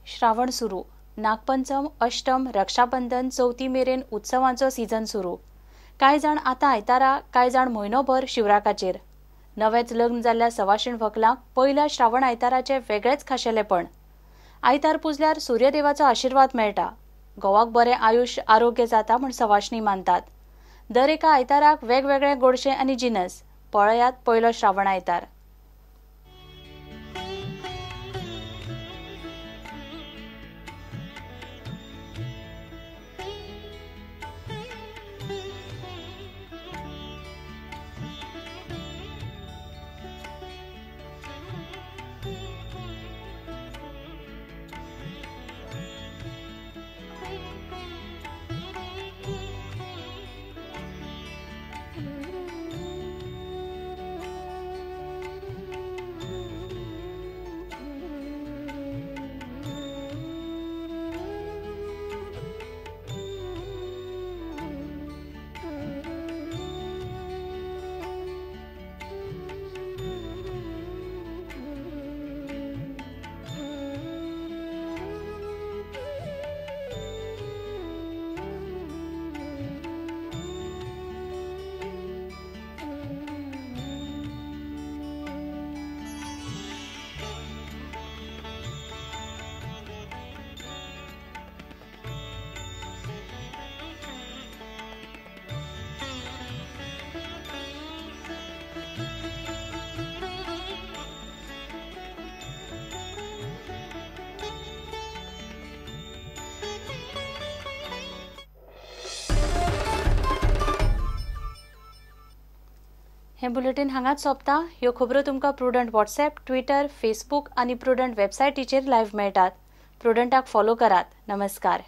श्रावण सुरू, नागपंचम, अष्टम, रक्षाबंधन, चौथी मेरेन उत्सवांचो सीझन सुरू। कांय जाण आतां आयतारा, कांय जाण म्हयनोभर शिवराकाचेर। नवेच लग्न जाल्ल्या सवाशीण व्हंकलांक पयल्या श्रावण आयताराचे वेगळेच खाशेलेपण। आयतार पुजल्यार सूर्यदेवाचो आशिर्वाद मेळटा, घोवाक बरें आयुश्य आरोग्य जाता म्हूण सवाशिणी मानतात। दर एका आयताराक वेगवेगळे गोडशे आनी जिनस। पळयात पयलो श्रावण आयतार। हे बुलेटिन हांगाच सोंपता। ह्यो खबरो तुमकां प्रुडंट व्हॉट्सॲप, ट्विटर, फेसबुक आनी प्रुडंट वेबसायटीचेर लायव्ह मेळटात। प्रुडंटाक फॉलो करात। नमस्कार।